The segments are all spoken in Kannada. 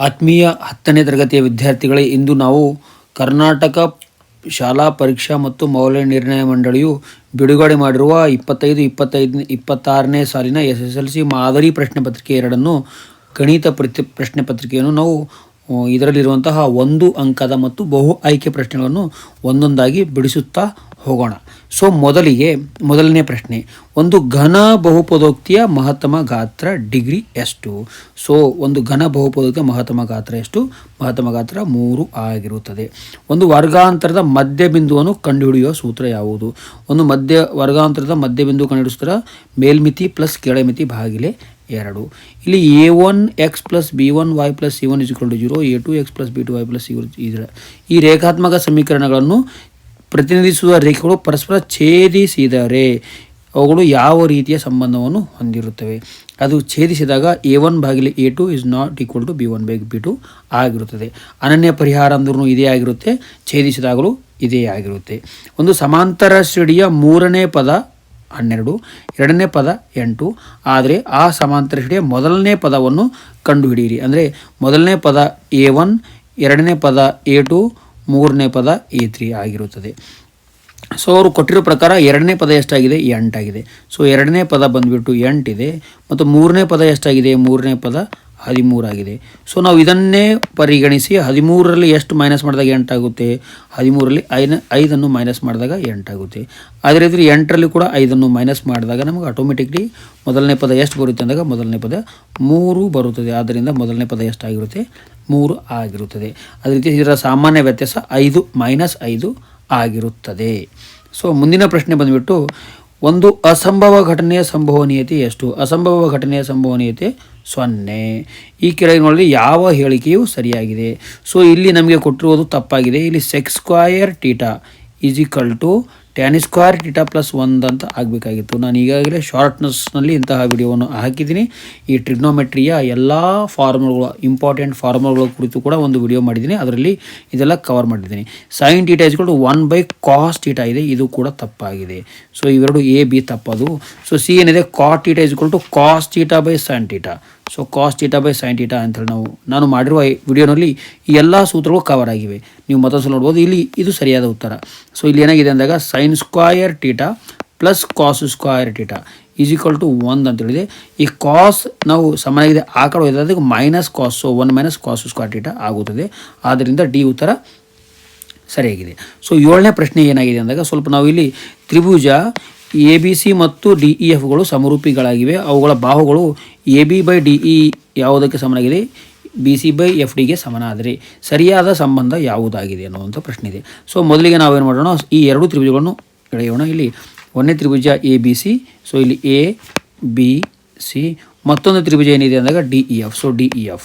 ಆತ್ಮೀಯ 10ನೇ ತರಗತಿಯ ವಿದ್ಯಾರ್ಥಿಗಳೇ, ಇಂದು ನಾವು ಕರ್ನಾಟಕ ಶಾಲಾ ಪರೀಕ್ಷಾ ಮತ್ತು ಮೌಲ್ಯ ನಿರ್ಣಯ ಮಂಡಳಿಯು ಬಿಡುಗಡೆ ಮಾಡಿರುವ 25-26ನೇ ಸಾಲಿನ SSLC ಮಾದರಿ ಪ್ರಶ್ನೆ ಪತ್ರಿಕೆ 2 ಗಣಿತ ಪ್ರಶ್ನೆ ಪತ್ರಿಕೆಯನ್ನು ನಾವು ಇದರಲ್ಲಿರುವಂತಹ 1 ಅಂಕದ ಮತ್ತು ಬಹು ಆಯ್ಕೆ ಪ್ರಶ್ನೆಗಳನ್ನು ಒಂದೊಂದಾಗಿ ಬಿಡಿಸುತ್ತಾ ಹೋಗೋಣ. ಸೊ ಮೊದಲನೇ ಪ್ರಶ್ನೆ, ಒಂದು ಘನ ಬಹುಪದೋಕ್ತಿಯ ಮಹತ್ತಮ ಗಾತ್ರ ಡಿಗ್ರಿ ಎಷ್ಟು? ಸೊ ಒಂದು ಘನ ಬಹುಪದೋಕ್ತಿಯ ಮಹತ್ತಮ ಗಾತ್ರ ಎಷ್ಟು? ಮಹತ್ತಮ ಗಾತ್ರ 3 ಆಗಿರುತ್ತದೆ. ಒಂದು ವರ್ಗಾಂತರದ ಮಧ್ಯಬಿಂದುವನ್ನು ಕಂಡುಹಿಡಿಯುವ ಸೂತ್ರ ಯಾವುದು? ಒಂದು ವರ್ಗಾಂತರದ ಮಧ್ಯಬಿಂದು ಕಂಡುಹಿಡಿಸುತ್ತರ ಮೇಲ್ಮಿತಿ ಪ್ಲಸ್ ಕೆಳಮಿತಿ ಭಾಗಿಲೆ 2. ಇಲ್ಲಿ a1x + b1y + c1 = 0, a2x + b2y + c1 ಈ ರೇಖಾತ್ಮಕ ಸಮೀಕರಣಗಳನ್ನು ಪ್ರತಿನಿಧಿಸುವ ರೇಖೆಗಳು ಪರಸ್ಪರ ಛೇದಿಸಿದರೆ ಅವುಗಳು ಯಾವ ರೀತಿಯ ಸಂಬಂಧವನ್ನು ಹೊಂದಿರುತ್ತವೆ? ಅದು ಛೇದಿಸಿದಾಗ a1/a2 ≠ b1/b2 ಆಗಿರುತ್ತದೆ. ಅನನ್ಯ ಪರಿಹಾರ ಅಂದ್ರೂ ಇದೇ ಆಗಿರುತ್ತೆ, ಛೇದಿಸಿದಾಗಲೂ ಇದೇ ಆಗಿರುತ್ತೆ. ಒಂದು ಸಮಾಂತರ ಶ್ರೇಣಿಯ 3ನೇ ಪದ 12, 2ನೇ ಪದ 8. ಆದರೆ ಆ ಸಮಾಂತರ ಶ್ರೇಣಿಯ ಮೊದಲನೇ ಪದವನ್ನು ಕಂಡುಹಿಡಿಯಿರಿ. ಅಂದರೆ ಮೊದಲನೇ ಪದ a1, 2ನೇ ಪದ a2, 3ನೇ ಪದ a3 ಆಗಿರುತ್ತದೆ. ಸೊ ಅವರು ಕೊಟ್ಟಿರೋ ಪ್ರಕಾರ 2ನೇ ಪದ ಎಷ್ಟಾಗಿದೆ? 8 ಆಗಿದೆ. ಸೊ 2ನೇ ಪದ ಬಂದುಬಿಟ್ಟು 8 ಇದೆ ಮತ್ತು 3ನೇ ಪದ ಎಷ್ಟಾಗಿದೆ? 3ನೇ ಪದ 13 ಆಗಿದೆ. ಸೊ ನಾವು ಇದನ್ನೇ ಪರಿಗಣಿಸಿ 13ರಲ್ಲಿ ಎಷ್ಟು ಮೈನಸ್ ಮಾಡಿದಾಗ 8 ಆಗುತ್ತೆ? 13ರಲ್ಲಿ 5 ಮೈನಸ್ ಮಾಡಿದಾಗ 8 ಆಗುತ್ತೆ. ಅದೇ ರೀತಿ 8ರಲ್ಲಿ ಕೂಡ 5 ಮೈನಸ್ ಮಾಡಿದಾಗ ನಮಗೆ ಆಟೋಮೆಟಿಕ್ಲಿ ಮೊದಲನೇ ಪದ ಎಷ್ಟು ಬರುತ್ತೆ ಅಂದಾಗ ಮೊದಲನೇ ಪದ 3 ಬರುತ್ತದೆ. ಆದ್ದರಿಂದ ಮೊದಲನೇ ಪದ ಎಷ್ಟಾಗಿರುತ್ತೆ? 3 ಆಗಿರುತ್ತದೆ. ಅದೇ ರೀತಿ ಇದರ ಸಾಮಾನ್ಯ ವ್ಯತ್ಯಾಸ 5 - 5 ಆಗಿರುತ್ತದೆ. ಸೊ ಮುಂದಿನ ಪ್ರಶ್ನೆ ಬಂದುಬಿಟ್ಟು, ಒಂದು ಅಸಂಭವ ಘಟನೆಯ ಸಂಭವನೀಯತೆ ಎಷ್ಟು? ಅಸಂಭವ ಘಟನೆಯ ಸಂಭವನೀಯತೆ 0. ಈ ಕೆಳಗಿನಲ್ಲಿ ಯಾವ ಹೇಳಿಕೆಯು ಸರಿಯಾಗಿದೆ? ಸೊ ಇಲ್ಲಿ ನಮಗೆ ಕೊಟ್ಟಿರುವುದು ತಪ್ಪಾಗಿದೆ. ಇಲ್ಲಿ sec² θ = tan² θ + 1 ಅಂತ ಆಗಬೇಕಾಗಿತ್ತು. ನಾನು ಈಗಾಗಲೇ ಶಾರ್ಟ್ನಸ್ನಲ್ಲಿ ಇಂತಹ ವಿಡಿಯೋವನ್ನು ಹಾಕಿದ್ದೀನಿ. ಈ ಟ್ರಿಗ್ನೋಮೆಟ್ರಿಯ ಎಲ್ಲ ಫಾರ್ಮುಲಾಗಳು, ಇಂಪಾರ್ಟೆಂಟ್ ಫಾರ್ಮುಲಾಗಳ ಕುರಿತು ಕೂಡ ಒಂದು ವಿಡಿಯೋ ಮಾಡಿದ್ದೀನಿ. ಅದರಲ್ಲಿ ಇದೆಲ್ಲ ಕವರ್ ಮಾಡಿದ್ದೀನಿ. sin θ = 1/cos θ ಇದೆ, ಇದು ಕೂಡ ತಪ್ಪಾಗಿದೆ. ಸೊ ಇವೆರಡು A, B ತಪ್ಪದು. ಸೊ C ಏನಿದೆ? cot θ = cos θ/sin θ. So cos θ/sin theta ಅಂತೇಳಿ ನಾನು ಮಾಡಿರುವ ವಿಡಿಯೋನಲ್ಲಿ ಈ ಎಲ್ಲ ಸೂತ್ರಗಳು ಕವರ್ ಆಗಿವೆ. ನೀವು ಮತ್ತೊಂದು ನೋಡ್ಬೋದು. ಇಲ್ಲಿ ಇದು ಸರಿಯಾದ ಉತ್ತರ. ಸೊ ಇಲ್ಲಿ ಏನಾಗಿದೆ ಅಂದಾಗ sin² θ + cos² θ = 1 ಅಂತೇಳಿದೆ. ಈ ಕಾಸ್ ನಾವು ಸಮಾನಾಗಿದೆ ಆ ಕಡೆ ಹೋದರೆ ಅದಕ್ಕೆ ಮೈನಸ್ ಕಾಸ್, ಸೊ 1 - cos² θ ಆಗುತ್ತದೆ. ಆದ್ದರಿಂದ ಡಿ ಉತ್ತರ ಸರಿಯಾಗಿದೆ. ಸೊ 7ನೇ ಪ್ರಶ್ನೆ ಏನಾಗಿದೆ ಅಂದಾಗ, ಸ್ವಲ್ಪ ನಾವು ಇಲ್ಲಿ ತ್ರಿಭುಜ ABC ಮತ್ತು DEFಗಳು ಸಮರೂಪಿಗಳಾಗಿವೆ. ಅವುಗಳ ಬಾಹುಗಳು AB/DE ಯಾವುದಕ್ಕೆ ಸಮನಾಗಿದೆ? BC/FDಗೆ ಸಮನಾದರೆ ಸರಿಯಾದ ಸಂಬಂಧ ಯಾವುದಾಗಿದೆ ಅನ್ನುವಂಥ ಪ್ರಶ್ನೆ ಇದೆ. ಸೊ ಮೊದಲಿಗೆ ನಾವೇನು ಮಾಡೋಣ, ಈ ಎರಡು ತ್ರಿಭುಜಗಳನ್ನು ಎಳೆಯೋಣ. ಇಲ್ಲಿ 1ನೇ ತ್ರಿಭುಜ ABC, ಸೊ ಇಲ್ಲಿ ABC. ಮತ್ತೊಂದು ತ್ರಿಭುಜ ಏನಿದೆ ಅಂದಾಗ DEF. ಸೊ DEF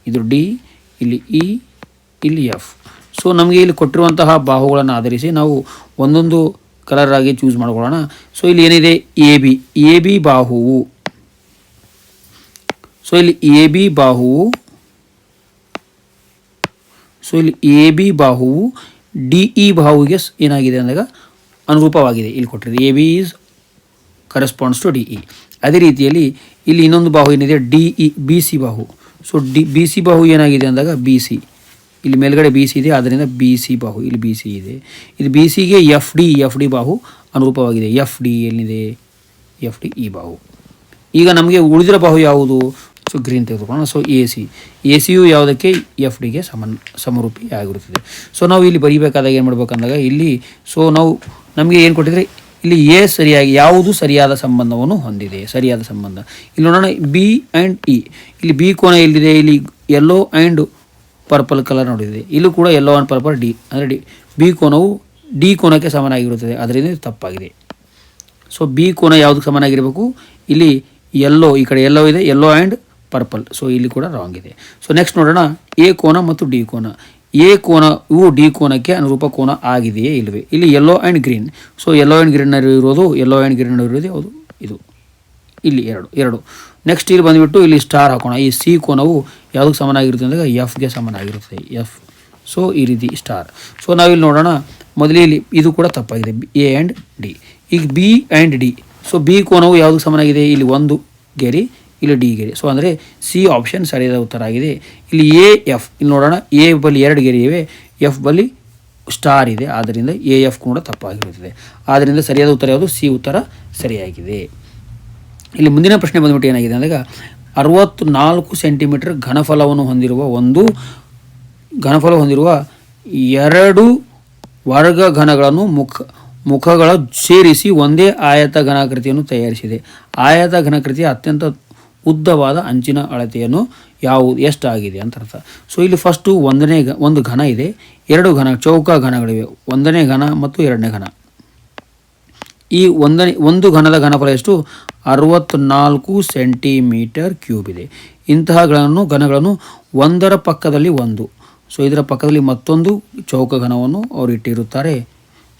ಇದು D, ಇಲ್ಲಿ E, ಇಲ್ಲಿ F. ಸೊ ನಮಗೆ ಇಲ್ಲಿ ಕೊಟ್ಟಿರುವಂತಹ ಬಾಹುಗಳನ್ನು ಆಧರಿಸಿ ನಾವು ಒಂದೊಂದು ಕಲರ್ ಆಗಿ ಚೂಸ್ ಮಾಡ್ಕೊಳ್ಳೋಣ. ಸೊ ಇಲ್ಲಿ ಏನಿದೆ? AB ಬಾಹುವು. ಸೊ ಇಲ್ಲಿ AB ಬಾಹುವು DE ಬಾಹುವಿಗೆ ಏನಾಗಿದೆ ಅಂದಾಗ ಅನುರೂಪವಾಗಿದೆ. ಇಲ್ಲಿ ಕೊಟ್ಟಿದೆ AB ಕರೆಸ್ಪಾಂಡ್ಸ್ ಟು DE. ಅದೇ ರೀತಿಯಲ್ಲಿ ಇಲ್ಲಿ ಇನ್ನೊಂದು ಬಾಹು ಏನಿದೆ? BC ಬಾಹು. ಸೊ BC ಬಾಹು ಏನಾಗಿದೆ ಅಂದಾಗ BC, ಇಲ್ಲಿ ಮೇಲ್ಗಡೆ BC ಇದೆ, ಆದ್ದರಿಂದ BC ಬಾಹು, ಇಲ್ಲಿ BC ಇದೆ. ಇದು BCಗೆ FD ಬಾಹು ಅನುರೂಪವಾಗಿದೆ. FD ಏನಿದೆ? FD ಈ ಬಾಹು. ಈಗ ನಮಗೆ ಉಳಿದಿರೋ ಬಾಹು ಯಾವುದು? ಸೊ ಗ್ರೀನ್ ತೆಗೆದುಕೊಳ್ಳೋಣ. ಸೊ AC ಯು ಯಾವುದಕ್ಕೆ? FDಗೆ ಸಮರೂಪಿ ಆಗಿರುತ್ತದೆ. ಸೊ ನಾವು ಇಲ್ಲಿ ಬರೀಬೇಕಾದಾಗ ಏನು ಮಾಡಬೇಕಂದಾಗ ಇಲ್ಲಿ ನಮಗೆ ಏನು ಕೊಟ್ಟಿದ್ರೆ ಇಲ್ಲಿ A ಸರಿಯಾಗಿ ಯಾವುದು ಸರಿಯಾದ ಸಂಬಂಧವನ್ನು ಹೊಂದಿದೆ? ಸರಿಯಾದ ಸಂಬಂಧ ಇಲ್ಲಿ ನೋಡೋಣ. B and E. ಇಲ್ಲಿ B ಕೋನ ಎಲ್ಲಿದೆ? ಇಲ್ಲಿ ಯೆಲ್ಲೋ ಆ್ಯಂಡ್ ಪರ್ಪಲ್ ಕಲರ್ ನೋಡಿದೆ. ಇಲ್ಲೂ ಕೂಡ ಯೆಲ್ಲೋ ಆ್ಯಂಡ್ ಪರ್ಪಲ್ D, ಅಂದರೆ B ಕೋನವು D ಕೋನಕ್ಕೆ ಸಮನಾಗಿರುತ್ತದೆ. ಅದರಿಂದ ಇದು ತಪ್ಪಾಗಿದೆ. ಸೊ B ಕೋನ ಯಾವುದಕ್ಕೆ ಸಮನಾಗಿರಬೇಕು? ಇಲ್ಲಿ ಯೆಲ್ಲೋ, ಈ ಕಡೆ ಯೆಲ್ಲೋ ಇದೆ, ಯೆಲ್ಲೋ ಆ್ಯಂಡ್ ಪರ್ಪಲ್. ಸೊ ಇಲ್ಲಿ ಕೂಡ ರಾಂಗ್ ಇದೆ. ಸೊ ನೆಕ್ಸ್ಟ್ ನೋಡೋಣ, A ಕೋನ ಮತ್ತು D ಕೋನ. A ಕೋನ ಇವು D ಕೋನಕ್ಕೆ ಅನುರೂಪ ಕೋನ ಆಗಿದೆಯೇ ಇಲ್ಲವೇ? ಇಲ್ಲಿ yellow and green. So yellow and green ಇರೋದು ಯಾವುದು? ಇದು ಇಲ್ಲಿ ಎರಡು. ನೆಕ್ಸ್ಟ್ ಇಲ್ಲಿ ಬಂದುಬಿಟ್ಟು ಇಲ್ಲಿ ಸ್ಟಾರ್ ಹಾಕೋಣ. ಈ C ಕೋನವು ಯಾವುದಕ್ಕೆ ಸಮನಾಗಿರುತ್ತೆ ಅಂದಾಗ Fಗೆ ಸಮನಾಗಿರುತ್ತದೆ, F. ಸೊ ಈ ರೀತಿ ಸ್ಟಾರ್. ಸೊ ನಾವಿಲ್ಲಿ ನೋಡೋಣ. ಮೊದಲೇ ಇದು ಕೂಡ ತಪ್ಪಾಗಿದೆ, A ಆ್ಯಂಡ್ D. ಈಗ B and D. So B ಕೋನವು ಯಾವುದಕ್ಕೆ ಸಮನಾಗಿದೆ? ಇಲ್ಲಿ ಒಂದು ಗೆರೆ, ಇಲ್ಲಿ ಡಿ ಗೆರೆ. ಸೊ ಅಂದರೆ ಸಿ ಆಪ್ಷನ್ ಸರಿಯಾದ ಉತ್ತರ ಆಗಿದೆ. ಇಲ್ಲಿ ಎ ಎಫ್ ಇಲ್ಲಿ ನೋಡೋಣ, ಎ ಬಲ್ಲಿ 2 ಗೆರೆ ಇವೆ, ಎಫ್ ಬಲ್ಲಿ ಸ್ಟಾರ್ ಇದೆ, ಆದ್ದರಿಂದ ಎ ಎಫ್ ಕೂಡ ತಪ್ಪಾಗಿರುತ್ತದೆ. ಆದ್ದರಿಂದ ಸರಿಯಾದ ಉತ್ತರ ಯಾವುದು? ಸಿ ಉತ್ತರ ಸರಿಯಾಗಿದೆ. ಇಲ್ಲಿ ಮುಂದಿನ ಪ್ರಶ್ನೆ ಬಂದ್ಬಿಟ್ಟು ಏನಾಗಿದೆ ಅಂದಾಗ 64 ಸೆಂಟಿಮೀಟರ್ ಘನಫಲವನ್ನು ಹೊಂದಿರುವ 2 ವರ್ಗ ಘನಗಳನ್ನು ಮುಖಗಳ ಸೇರಿಸಿ ಒಂದೇ ಆಯತ ಘನಾಕೃತಿಯನ್ನು ತಯಾರಿಸಿದೆ. ಆಯತ ಘನಾಕೃತಿಯ ಅತ್ಯಂತ ಉದ್ದವಾದ ಅಂಚಿನ ಅಳತೆಯನ್ನು ಎಷ್ಟಾಗಿದೆ ಅಂತ ಅರ್ಥ. ಸೊ ಇಲ್ಲಿ ಫಸ್ಟು ಒಂದು ಘನ ಇದೆ, 2 ಘನ ಚೌಕ ಘನಗಳಿವೆ, 1ನೇ ಘನ ಮತ್ತು 2ನೇ ಘನ. ಈ ಒಂದು ಘನದ ಘನಫಲ ಎಷ್ಟು? 64 ಸೆಂಟಿಮೀಟರ್ ಕ್ಯೂಬ್ ಇದೆ. ಇಂತಹ ಘನಗಳನ್ನು ಒಂದರ ಪಕ್ಕದಲ್ಲಿ ಒಂದು, ಸೊ ಇದರ ಪಕ್ಕದಲ್ಲಿ ಮತ್ತೊಂದು ಚೌಕ ಘನವನ್ನು ಅವರು ಇಟ್ಟಿರುತ್ತಾರೆ.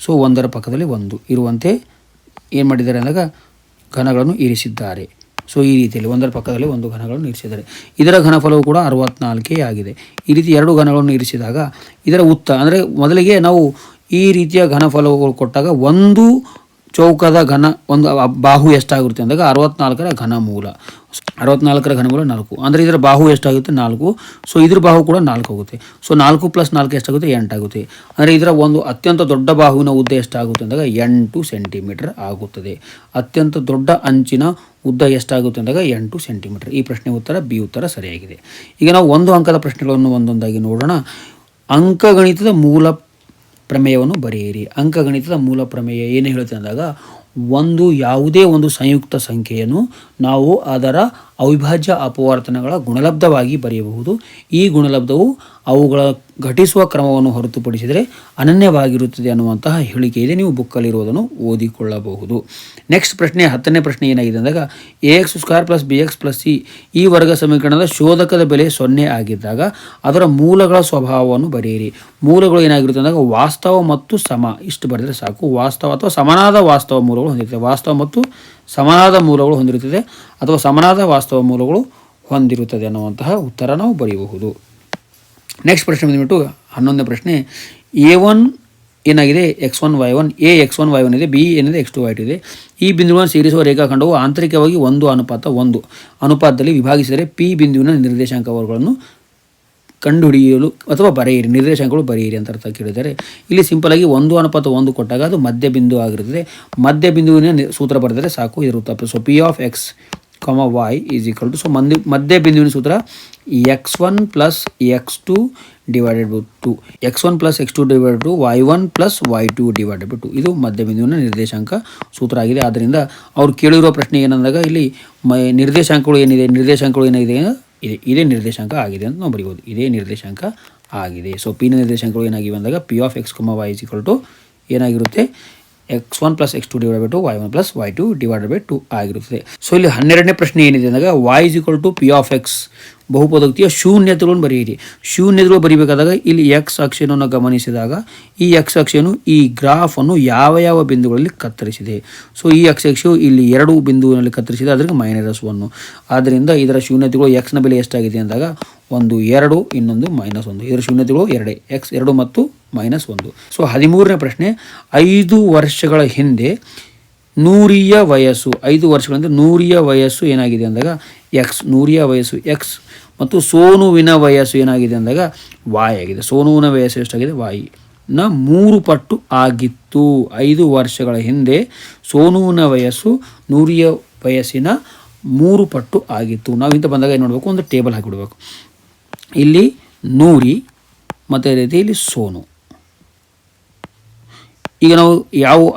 ಸೊ ಒಂದರ ಪಕ್ಕದಲ್ಲಿ ಒಂದು ಇರುವಂತೆ ಏನು ಮಾಡಿದ್ದಾರೆ ಅಂದಾಗ ಘನಗಳನ್ನು ಇರಿಸಿದ್ದಾರೆ. ಸೊ ಈ ರೀತಿಯಲ್ಲಿ ಒಂದರ ಪಕ್ಕದಲ್ಲಿ ಒಂದು ಘನಗಳನ್ನು ಇರಿಸಿದ್ದಾರೆ. ಇದರ ಘನಫಲವು ಕೂಡ 64 ಆಗಿದೆ. ಈ ರೀತಿ 2 ಘನಗಳನ್ನು ಇರಿಸಿದಾಗ ಇದರ ಅಂದರೆ ಮೊದಲಿಗೆ ನಾವು ಈ ರೀತಿಯ ಘನಫಲಗಳು ಕೊಟ್ಟಾಗ ಒಂದು ಚೌಕದ ಘನ ಒಂದು ಬಾಹು ಎಷ್ಟಾಗಿರುತ್ತೆ ಅಂದಾಗ 64ರ ಘನಮೂಲ, 64ರ ಘನಮೂಲ 4, ಅಂದರೆ ಇದರ ಬಾಹು ಎಷ್ಟಾಗುತ್ತೆ? 4. ಸೊ ಇದ್ರ ಬಾಹು ಕೂಡ 4 ಆಗುತ್ತೆ. ಸೊ 4 + 4 ಎಷ್ಟಾಗುತ್ತೆ? 8 ಆಗುತ್ತೆ. ಅಂದರೆ ಇದರ ಒಂದು ಅತ್ಯಂತ ದೊಡ್ಡ ಬಾಹುವಿನ ಉದ್ದ ಎಷ್ಟಾಗುತ್ತೆ ಅಂದಾಗ 8 ಸೆಂಟಿಮೀಟರ್ ಆಗುತ್ತದೆ. ಅತ್ಯಂತ ದೊಡ್ಡ ಅಂಚಿನ ಉದ್ದ ಎಷ್ಟಾಗುತ್ತೆ ಅಂದಾಗ 8 ಸೆಂಟಿಮೀಟರ್. ಈ ಪ್ರಶ್ನೆ ಉತ್ತರ ಬಿ ಉತ್ತರ ಸರಿಯಾಗಿದೆ. ಈಗ ನಾವು 1 ಅಂಕದ ಪ್ರಶ್ನೆಗಳನ್ನು ಒಂದೊಂದಾಗಿ ನೋಡೋಣ. ಅಂಕಗಣಿತದ ಮೂಲ ಪ್ರಮೇಯವನ್ನು ಬರೆಯಿರಿ. ಅಂಕಗಣಿತದ ಮೂಲ ಪ್ರಮೇಯ ಏನು ಹೇಳುತ್ತೆ ಅಂದಾಗ ಯಾವುದೇ ಒಂದು ಸಂಯುಕ್ತ ಸಂಖ್ಯೆಯನ್ನು ನಾವು ಅದರ ಅವಿಭಾಜ್ಯ ಅಪವರ್ತನಗಳ ಗುಣಲಬ್ಧವಾಗಿ ಬರೆಯಬಹುದು. ಈ ಗುಣಲಬ್ಧವು ಅವುಗಳ ಘಟಿಸುವ ಕ್ರಮವನ್ನು ಹೊರತುಪಡಿಸಿದರೆ ಅನನ್ಯವಾಗಿರುತ್ತದೆ ಅನ್ನುವಂತಹ ಹೇಳಿಕೆ ಇದೆ. ನೀವು ಬುಕ್ಕಲ್ಲಿರುವುದನ್ನು ಓದಿಕೊಳ್ಳಬಹುದು. ನೆಕ್ಸ್ಟ್ ಪ್ರಶ್ನೆ 10ನೇ ಪ್ರಶ್ನೆ ಏನಾಗಿದೆ ಅಂದಾಗ ax² + bx + c ಈ ವರ್ಗ ಸಮೀಕರಣದ ಶೋಧಕದ ಬೆಲೆ 0 ಆಗಿದ್ದಾಗ ಅದರ ಮೂಲಗಳ ಸ್ವಭಾವವನ್ನು ಬರೆಯಿರಿ. ಮೂಲಗಳು ಏನಾಗಿರುತ್ತೆ ಅಂದಾಗ ವಾಸ್ತವ ಮತ್ತು ಸಮ ಇಷ್ಟು ಬರೆದರೆ ಸಾಕು. ವಾಸ್ತವ ಅಥವಾ ಸಮನಾದ ವಾಸ್ತವ ಮೂಲಗಳು ಹೊಂದಿರುತ್ತದೆ. ವಾಸ್ತವ ಮತ್ತು ಸಮನಾದ ಮೂಲಗಳು ಹೊಂದಿರುತ್ತದೆ ಅಥವಾ ಸಮನಾದ ವಾಸ್ತವ ಮೂಲಗಳು ಹೊಂದಿರುತ್ತದೆ ಅನ್ನುವಂತಹ ಉತ್ತರ ನಾವು ಬರೆಯಬಹುದು. ನೆಕ್ಸ್ಟ್ ಪ್ರಶ್ನೆ ಬಂದುಬಿಟ್ಟು 11ನೇ ಪ್ರಶ್ನೆ. a1 ಏನಾಗಿದೆ? x1 y1, a x1 y1 ಇದೆ, b ಏನಿದೆ? x2 y2 ಇದೆ. ಈ ಬಿಂದುಗಳನ್ನು ಸೇರಿಸುವ ರೇಖಾಖಂಡವು ಆಂತರಿಕವಾಗಿ 1:1 ಅನುಪಾತದಲ್ಲಿ ವಿಭಾಗಿಸಿದರೆ p ಬಿಂದುವಿನ ನಿರ್ದೇಶಾಂಕಗಳನ್ನು ಕಂಡುಹಿಡಿಯಲು ಅಥವಾ ಬರೆಯಿರಿ. ನಿರ್ದೇಶಾಂಕಗಳು ಬರೆಯಿರಿ ಅಂತ ಅರ್ಥ ಕೇಳಿದರೆ ಇಲ್ಲಿ ಸಿಂಪಲಾಗಿ 1:1 ಕೊಟ್ಟಾಗ ಅದು ಮಧ್ಯ ಬಿಂದು ಆಗಿರುತ್ತದೆ. ಮಧ್ಯ ಬಿಂದುವಿನ ಸೂತ್ರ ಬರೆದರೆ ಸಾಕು, ಇದರ ಉತ್ತರ. So p of x, y = so ಮಧ್ಯ ಬಿಂದುವಿನ ಸೂತ್ರ x1 + x2 / 2, x1 + x2 / 2, y1 + y2 / 2. ಇದು ಮಧ್ಯ ಬಿಂದುವಿನ ನಿರ್ದೇಶಾಂಕ ಸೂತ್ರ ಆಗಿದೆ. ಆದ್ದರಿಂದ ಅವ್ರು ಕೇಳಿರುವ ಪ್ರಶ್ನೆ ಏನಂದಾಗ ಇಲ್ಲಿ ನಿರ್ದೇಶಾಂಕಗಳು ಏನಿದೆ ಇದೇ ನಿರ್ದೇಶಾಂಕ ಆಗಿದೆ ಅಂತ ನಾವು ಬರೀಬೋದು. ಇದೇ ನಿರ್ದೇಶಾಂಕ ಆಗಿದೆ. ಸೊ ಪಿನ ನಿರ್ದೇಶಾಂಕಗಳು ಏನಾಗಿವೆ ಅಂದಾಗ p of x, y = ಏನಾಗಿರುತ್ತೆ? x1 + x2 / 2, y1 + y2 / 2 ಆಗಿರುತ್ತದೆ. ಸೊ ಇಲ್ಲಿ 12ನೇ ಪ್ರಶ್ನೆ ಏನಿದೆ ಅಂದಾಗ y = p of x ಬಹುಪದೋಕ್ತಿಯ ಶೂನ್ಯತೆಗಳನ್ನು ಬರೆಯಿರಿ. ಶೂನ್ಯತೆಗಳು ಬರೀಬೇಕಾದಾಗ ಇಲ್ಲಿ ಎಕ್ಸ್ ಅಕ್ಷೆಯನ್ನು ಗಮನಿಸಿದಾಗ ಈ ಎಕ್ಸ್ ಅಕ್ಷೆಯನ್ನು ಈ ಗ್ರಾಫನ್ನು ಯಾವ ಬಿಂದುಗಳಲ್ಲಿ ಕತ್ತರಿಸಿದೆ? ಸೊ ಈ ಅಕ್ಷೆಯು ಇಲ್ಲಿ 2 ಬಿಂದುವಿನಲ್ಲಿ ಕತ್ತರಿಸಿದೆ, ಅದಕ್ಕೆ -1. ಆದ್ದರಿಂದ ಇದರ ಶೂನ್ಯತೆಗಳು ಎಕ್ಸ್ನ ಬೆಲೆ ಎಷ್ಟಾಗಿದೆ ಅಂದಾಗ 1 2, ಇನ್ನೊಂದು -1. ಇದರ ಶೂನ್ಯತೆಗಳು 2 x 2 ಮತ್ತು -1. ಸೊ 13ನೇ ಪ್ರಶ್ನೆ. 5 ವರ್ಷಗಳ ಹಿಂದೆ ನೂರಿಯ ವಯಸ್ಸು 5 ವರ್ಷಗಳಿಂದ ನೂರಿಯ ವಯಸ್ಸು ಏನಾಗಿದೆ ಅಂದಾಗ ಎಕ್ಸ್, ನೂರಿಯ ವಯಸ್ಸು ಎಕ್ಸ್ ಮತ್ತು ಸೋನುವಿನ ವಯಸ್ಸು ಏನಾಗಿದೆ ಅಂದಾಗ ವಾಯ್ ಆಗಿದೆ. ಸೋನುವಿನ ವಯಸ್ಸು ಎಷ್ಟಾಗಿದೆ? ವಾಯ್ನ 3 ಪಟ್ಟು ಆಗಿತ್ತು. 5 ವರ್ಷಗಳ ಹಿಂದೆ ಸೋನುವಿನ ವಯಸ್ಸು ನೂರಿಯ ವಯಸ್ಸಿನ 3 ಪಟ್ಟು ಆಗಿತ್ತು. ನಾವು ಇಂಥ ಬಂದಾಗ ಏನು ಮಾಡಬೇಕು? ಒಂದು ಟೇಬಲ್ ಹಾಕಿಬಿಡ್ಬೇಕು. ಇಲ್ಲಿ ನೂರಿ ಮತ್ತು ಅದೇ ರೀತಿ ಇಲ್ಲಿ ಸೋನು. ಈಗ ನಾವು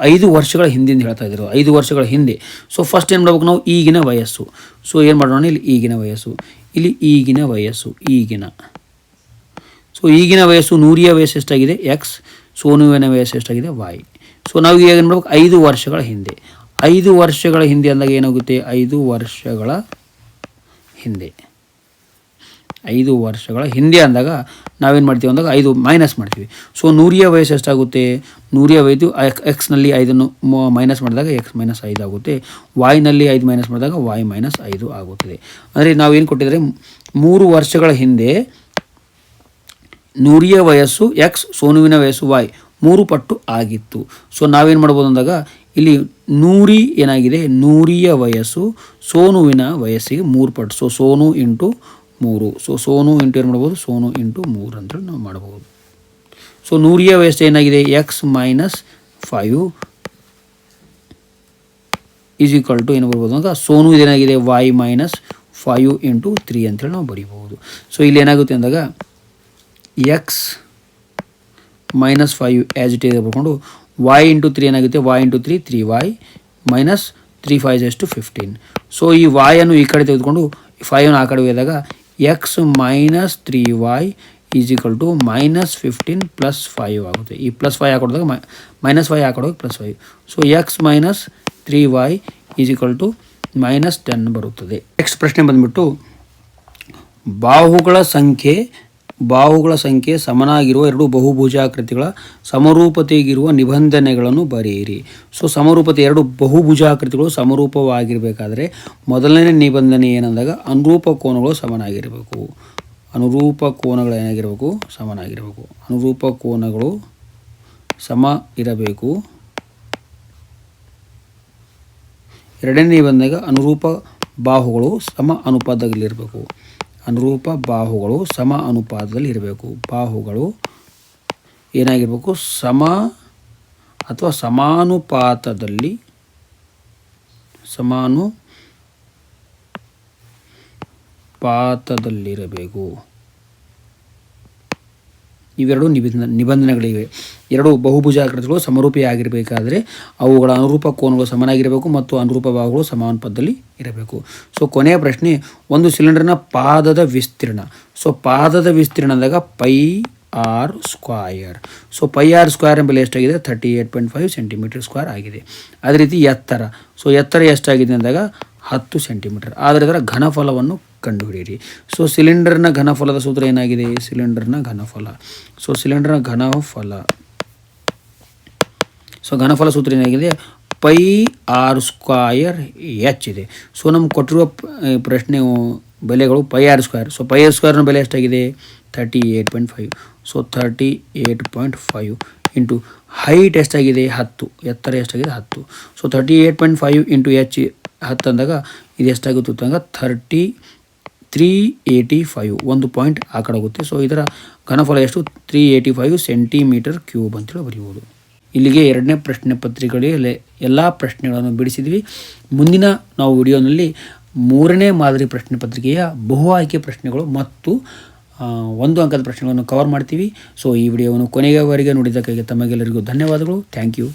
5 ವರ್ಷಗಳ ಹಿಂದಿಂದ ಹೇಳ್ತಾ ಇದ್ದೀರೋ 5 ವರ್ಷಗಳ ಹಿಂದೆ. ಸೊ ಫಸ್ಟ್ ಏನು ಮಾಡ್ಬೇಕು ನಾವು? ಈಗಿನ ವಯಸ್ಸು. ಸೊ ಏನು ಮಾಡೋಣ? ಇಲ್ಲಿ ಈಗಿನ ವಯಸ್ಸು, ಇಲ್ಲಿ ಈಗಿನ ವಯಸ್ಸು, ಸೊ ಈಗಿನ ವಯಸ್ಸು ನೂರಿಯ ವಯಸ್ಸು ಎಷ್ಟಾಗಿದೆ? ಎಕ್ಸ್, ಸೋನುವಿನ ವಯಸ್ಸು ಎಷ್ಟಾಗಿದೆ? ವಾಯ್. ಸೊ ನಾವು ಈಗ ಏನು ಮಾಡ್ಬೇಕು? 5 ವರ್ಷಗಳ ಹಿಂದೆ. 5 ವರ್ಷಗಳ ಹಿಂದೆ ಅಂದಾಗ ಏನಾಗುತ್ತೆ? 5 ವರ್ಷಗಳ ಹಿಂದೆ. 5 ವರ್ಷಗಳ ಹಿಂದೆ ಅಂದಾಗ ನಾವೇನು ಮಾಡ್ತೀವಿ ಅಂದಾಗ 5 ಮೈನಸ್ ಮಾಡ್ತೀವಿ. ಸೊ ನೂರಿಯ ವಯಸ್ಸು ಎಷ್ಟಾಗುತ್ತೆ? ನೂರಿಯ ವಯಸ್ಸು ಎಕ್ಸ್ನಲ್ಲಿ 5 ಮೈನಸ್ ಮಾಡಿದಾಗ ಎಕ್ಸ್ -5 ಆಗುತ್ತೆ. ವಾಯ್ನಲ್ಲಿ 5 ಮೈನಸ್ ಮಾಡಿದಾಗ ವಾಯ್ -5 ಆಗುತ್ತದೆ. ಅಂದರೆ ನಾವೇನು ಕೊಟ್ಟಿದ್ದಾರೆ? 3 ವರ್ಷಗಳ ಹಿಂದೆ ನೂರಿಯ ವಯಸ್ಸು ಎಕ್ಸ್, ಸೋನುವಿನ ವಯಸ್ಸು ವಾಯ್ 3 ಪಟ್ಟು ಆಗಿತ್ತು. ಸೊ ನಾವೇನು ಮಾಡ್ಬೋದು ಅಂದಾಗ ಇಲ್ಲಿ ನೂರಿ ಏನಾಗಿದೆ, ನೂರಿಯ ವಯಸ್ಸು ಸೋನುವಿನ ವಯಸ್ಸಿಗೆ 3 ಪಟ್ಟು. So Sonu into 3. So Sonu into ಏನು ಮಾಡ್ಬೋದು, ಸೋನು ಇಂಟು 3 ಅಂತೇಳಿ ನಾವು ಮಾಡ್ಬೋದು. ಸೊ ನೂರಿಯ ವಯಸ್ಸು ಏನಾಗಿದೆ, x minus 5 is equal to ಏನು ಬರ್ಬೋದು ಅಂತ, ಸೋನು ಇದೇನಾಗಿದೆ ವೈ ಮೈನಸ್ 5 ಇಂಟು 3 ಅಂತೇಳಿ ನಾವು ಬರೀಬೋದು. ಸೊ ಇಲ್ಲಿ ಏನಾಗುತ್ತೆ ಅಂದಾಗ x minus 5 as it is ಬರ್ಕೊಂಡು ವೈ ಇಂಟು 3 ಏನಾಗುತ್ತೆ, ವೈ ಇಂಟು 3 3y ಮೈನಸ್ 3 5 ಎಷ್ಟು 15. ಸೊ ಈ ವಾಯನ್ನು ಈ ಕಡೆ ತೆಗೆದುಕೊಂಡು 5 ಆ ಕಡೆ ಹೋದಾಗ x minus 3y is equal to minus 15 plus 5 ಆಗುತ್ತೆ. ಈ ಪ್ಲಸ್ 5 ಹಾಕೊಡಿದಾಗ ಮೈನಸ್ 5 ಹಾಕೊಡೋದು plus 5. So x minus 3y is equal to minus 10 ಬರುತ್ತದೆ. ನೆಕ್ಸ್ಟ್ ಪ್ರಶ್ನೆ ಬಂದ್ಬಿಟ್ಟು ಬಾಹುಗಳ ಸಂಖ್ಯೆ ಸಮನಾಗಿರುವ 2 ಬಹುಭುಜಾಕೃತಿಗಳ ಸಮರೂಪತೆಗಿರುವ ನಿಬಂಧನೆಗಳನ್ನು ಬರೆಯಿರಿ. ಸೊ ಸಮರೂಪತೆ 2 ಬಹುಭುಜಾಕೃತಿಗಳು ಸಮರೂಪವಾಗಿರಬೇಕಾದ್ರೆ ಮೊದಲನೇ ನಿಬಂಧನೆ ಏನಂದಾಗ ಅನುರೂಪ ಕೋನಗಳು ಸಮನಾಗಿರಬೇಕು. ಅನುರೂಪ ಕೋನಗಳು ಏನಾಗಿರಬೇಕು, ಸಮನಾಗಿರಬೇಕು. ಅನುರೂಪ ಕೋನಗಳು ಸಮ ಇರಬೇಕು. ಎರಡನೇ ನಿಬಂಧನೆಗೆ ಅನುರೂಪ ಬಾಹುಗಳು ಸಮ ಅನುಪಾತದಲ್ಲಿರಬೇಕು. ಅನುರೂಪ ಬಾಹುಗಳು ಸಮ ಅನುಪಾತದಲ್ಲಿ ಇರಬೇಕು. ಬಾಹುಗಳು ಏನಾಗಿರಬೇಕು, ಸಮ ಅಥವಾ ಸಮಾನುಪಾತದಲ್ಲಿರಬೇಕು. ಇವೆರಡು ನಿಬಂಧನೆಗಳಿವೆ. 2 ಬಹುಭುಜಾಕೃತಿಗಳು ಸಮರೂಪಿಯಾಗಿರಬೇಕಾದರೆ ಅವುಗಳ ಅನುರೂಪ ಕೋನಗಳು ಸಮನಾಗಿರಬೇಕು ಮತ್ತು ಅನುರೂಪ ಬಾಹುಗಳು ಸಮಾನುಪಾತದಲ್ಲಿ ಇರಬೇಕು. ಸೊ ಕೊನೆಯ ಪ್ರಶ್ನೆ, ಒಂದು ಸಿಲಿಂಡರ್ನ ಪಾದದ ವಿಸ್ತೀರ್ಣ. ಸೊ ಪಾದದ ವಿಸ್ತೀರ್ಣ ಅಂದಾಗ pi r square. So pi r square ಬೆಲೆ ಎಷ್ಟಾಗಿದೆ, 38.5 ಸೆಂಟಿಮೀಟರ್ ಸ್ಕ್ವೇರ್ ಆಗಿದೆ. ಅದೇ ರೀತಿ ಎತ್ತರ. ಸೊ ಎತ್ತರ ಎಷ್ಟಾಗಿದೆ ಅಂದಾಗ 10 ಸೆಂಟಿಮೀಟರ್. ಆದರೆ ಅದರ ಘನಫಲವನ್ನು ಕಂಡುಹಿಡಿಯಿರಿ. ಸೊ ಸಿಲಿಂಡರ್ನ ಘನಫಲದ ಸೂತ್ರ ಏನಾಗಿದೆ, ಸಿಲಿಂಡರ್ನ ಘನಫಲ. ಸೊ ಸಿಲಿಂಡರ್ನ ಘನಫಲ, ಸೊ ಘನಫಲ ಸೂತ್ರ ಏನಾಗಿದೆ, ಪೈ ಆರ್ ಸ್ಕ್ವಯರ್ ಎಚ್ ಇದೆ. ಸೊ ನಮ್ಗೆ ಕೊಟ್ಟಿರುವ ಪ್ರಶ್ನೆ ಬೆಲೆಗಳು pi r square. So pi r ಸ್ಕ್ವಯರ್ನ ಬೆಲೆ ಎಷ್ಟಾಗಿದೆ, 38.5. ಸೊ 38.5 ಇಂಟು ಹೈಟ್ ಎಷ್ಟಾಗಿದೆ 10, ಎತ್ತರ ಎಷ್ಟಾಗಿದೆ 10. ಸೊ 38.5 ಇಂಟು ಎಚ್ 10 ಅಂದಾಗ ಇದು ಎಷ್ಟಾಗುತ್ತೆ ಅಂದಾಗ 385. 1 ಪಾಯಿಂಟ್ ಆ ಕಡೆ ಹೋಗುತ್ತೆ. ಸೊ ಇದರ ಘನಫಲ ಎಷ್ಟು, 385 ಸೆಂಟಿಮೀಟರ್ ಕ್ಯೂಬ್ ಅಂತೇಳಿ ಬರೀಬೋದು. ಇಲ್ಲಿಗೆ 2ನೇ ಪ್ರಶ್ನೆ ಪತ್ರಿಕೆಗಳಲ್ಲಿ ಎಲ್ಲ ಪ್ರಶ್ನೆಗಳನ್ನು ಬಿಡಿಸಿದ್ವಿ. ಮುಂದಿನ ನಾವು ವಿಡಿಯೋನಲ್ಲಿ 3ನೇ ಮಾದರಿ ಪ್ರಶ್ನೆ ಪತ್ರಿಕೆಯ ಬಹು ಆಯ್ಕೆ ಪ್ರಶ್ನೆಗಳು ಮತ್ತು 1 ಅಂಕದ ಪ್ರಶ್ನೆಗಳನ್ನು ಕವರ್ ಮಾಡ್ತೀವಿ. ಸೊ ಈ ವಿಡಿಯೋವನ್ನು ಕೊನೆಯವರೆಗೆ ನೋಡಿದ್ದಕ್ಕಾಗಿ ತಮಗೆಲ್ಲರಿಗೂ ಧನ್ಯವಾದಗಳು. Thank you.